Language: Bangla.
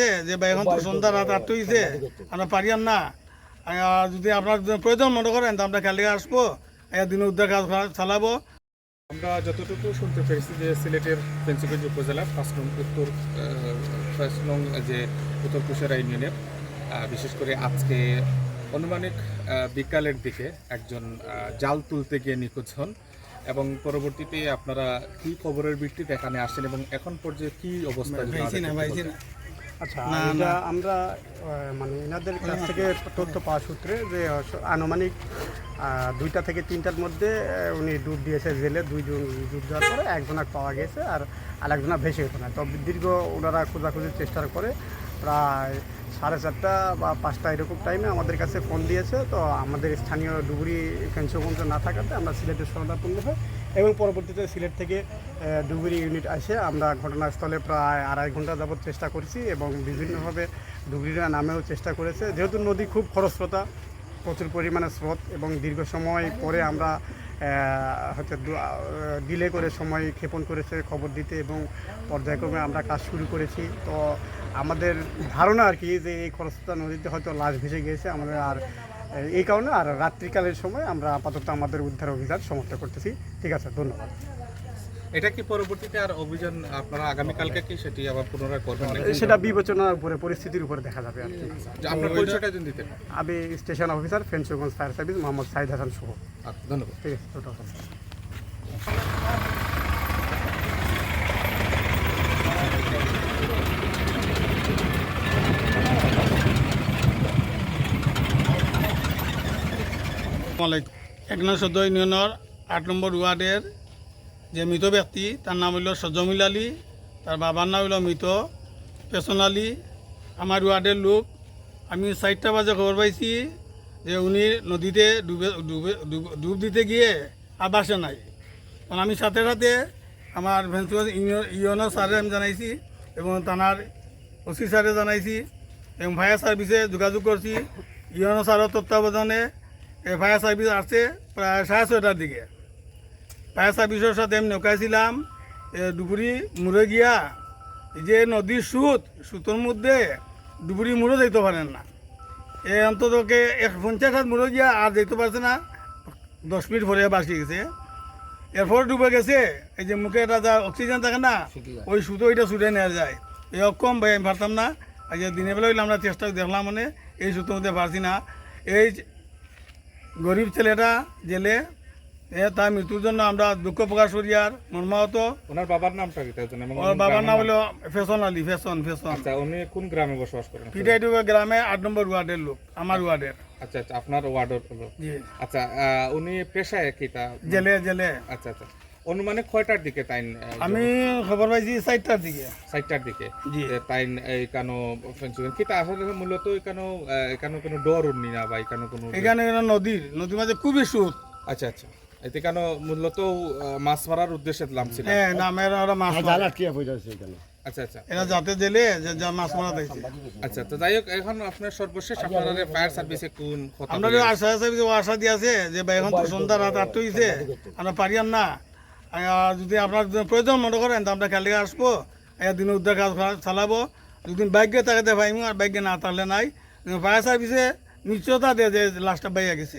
আছে যে ভাই এখন তো সন্ধ্যা রাত 8টা হয়েছে, আমরা পারিয়াম না। যদি আপনার প্রয়োজন মনে করেন তো আমরা কালকে আসবো, দিনে উদ্ধার কাজ চালাবো। আমরা যতটুকু শুনতে পেরেছি যে সিলেটের ফেঞ্চুগঞ্জ উপজেলার 5 নং যে উত্তর কুশিয়ারা ইউনিয়নের বিশেষ করে আজকে আনুমানিক বিকালের দিকে একজন জাল তুলতে গিয়ে নিখোঁজ হন এবং পরবর্তীতে আপনারা কি খবরের ভিত্তিতে এখানে আসেন এবং এখন পর্যন্ত কি অবস্থা? আচ্ছা, এটা আমরা মানে এনাদের কাছ থেকে তথ্য পাওয়া সূত্রে যে আনুমানিক 2টা থেকে 3টার মধ্যে উনি ডুব দিয়েছে জেলে। 2জন ডুব দেওয়ার পরে একজনা পাওয়া গেছে আর আরেকজনা ভেসে যেত না। তো দীর্ঘ ওনারা খোঁজাখুঁজির চেষ্টা করে প্রায় 4:30 বা 5টা এরকম টাইমে আমাদের কাছে ফোন দিয়েছে। তো আমাদের স্থানীয় ডুবুরি ফেঞ্চুগঞ্জ না থাকাতে আমরা সিলেটের সরদারপূর্ণ হয় এবং পরবর্তীতে সিলেট থেকে ডুবুরি ইউনিট আসে। আমরা ঘটনাস্থলে প্রায় 2.5 ঘন্টা যাবত চেষ্টা করছি এবং বিভিন্নভাবে ডুবুরিরা নামেও চেষ্টা করেছে। যেহেতু নদী খুব খরস্রোতা, প্রচুর পরিমাণে স্রোত এবং দীর্ঘ সময় পরে আমরা হয়তো ডিলে করে সময় ক্ষেপণ করেছে খবর দিতে এবং পর্যায়ক্রমে আমরা কাজ শুরু করেছি। তো আমাদের ধারণা আর কি যে এই খরস্রোতা নদীতে হয়তো লাশ ভেসে গিয়েছে আমাদের, আর এই কারণে আর রাত্রিকালের সময় আমরা আপাতত আমাদের উদ্ধার অভিযান সমাপ্ত করতেছি। ঠিক আছে, ধন্যবাদ। এটা কি পরবর্তীতে আর অভিযান আপনারা আগামীকালকে কি সেটি আবার পুনরায় করবেন? সেটা বিবেচনার উপরে, পরিস্থিতির উপরে দেখা যাবে আর কি। আপনার পরিচয়টা যদি দিতেন। আমি station officer Fenchuganj fire service Mohammad Saeed Hasan Shuvo. আচ্ছা, ধন্যবাদ। ঠিক আছে, টোটাল। একনাথ সদ্য ইউনিয়নের 8 নম্বর ওয়ার্ডের যে মৃত ব্যক্তি তার নাম হইল সজমিল আলী, তার বাবার নাম হইল মৃত পেছন আলী। আমার ওয়ার্ডের লোক, আমি 4টা বাজে খবর পাইছি যে উনি নদীতে ডুব দিতে গিয়ে আর বাসে নাই। কারণ আমি সাথে সাথে আমার ভেন্সুগঞ্জ ইউনিয়নের স্যারে আমি জানাইছি এবং থানার ওসি স্যারে জানাইছি এবং ফায়ার সার্ভিসে যোগাযোগ করছি। ইউনিয়ন স্যারের তত্ত্বাবধানে ফায়ার সার্ভিস আসছে প্রায় 6:30টার দিকে। ফায়ার সার্ভিসের সাথে আমি নৌকাইছিলাম ডুবুরি মুড়ে গিয়া যে নদীর সুতোর মধ্যে ডুবুরি মুড়ে যেতে পারেন না। অন্ততকে 50 হাত মুড়ে গিয়া আর যেতে পারছে না, 10 মিনিট পরে বাসি গেছে। এরপর ডুবে গেছে, এই যে মুখে একটা যা অক্সিজেন থাকে না, ওই সুতো ওইটা ছুটে নেওয়া যায়। এই কম ভাই আমি পারতাম না। আর যে দিনের বেলা হইলে আমরা চেষ্টা দেখলাম মানে এই সুতোর মধ্যে পারছি না। এই গরিব ছেলেটা জেলে, তার মৃত্যুর জন্য আমরা দুঃখ প্রকাশ করি আর মর্মাহত। ওনার বাবার নামটা কি? ওর বাবার নাম হলো ফেশন আলী। ফেশন। আচ্ছা, উনি কোন গ্রামে বসবাস করেন? পিটাইডুবা গ্রামে 8 নম্বর ওয়ার্ডের লোক, আমার ওয়ার্ডের। আচ্ছা, আপনার ওয়ার্ডের লোক। আচ্ছা, উনি পেশায় কি? তা জেলে। আচ্ছা, অনুমানে কয়টার দিকে তাই? আমি খবর পাইছি 4টার দিকে। 4টার দিকে তাই এখানো কি তা আসলে মূলত এখানো কোনো ডর উঠনি না বা এখানে নদীর মাঝে খুবই সুদ। আচ্ছা, এতে কেন মূলত মাছ মারার উদ্দেশ্যে নামছিল? হ্যাঁ, নামের ওরা মাছ মারা। আচ্ছা, এরা যাতে জেলে যে মাছ মারা দিয়েছে। আচ্ছা, তো যাই হোক, এখন আপনার সর্বশেষ আপনারা ফায়ার সার্ভিসে কোন কথা? আমরা ফায়ার সার্ভিসে আশা দিয়ে আছে যে ভাই এখন তো সন্ধ্যা রাত 8টা হয়েছে, আমরা পারিয়াম না। যদি আপনার প্রয়োজন মনে করেন তো আমরা কালকে আসবো, দিনে উদ্ধার কাজ চালাবো। যদি বাইকে থাকতে পাইমু আর বাইকে না থাকলে নাই। ফায়ার সার্ভিসে নিশ্চয়তা দেয় যে লাস্টটা বাইয়া গেছে।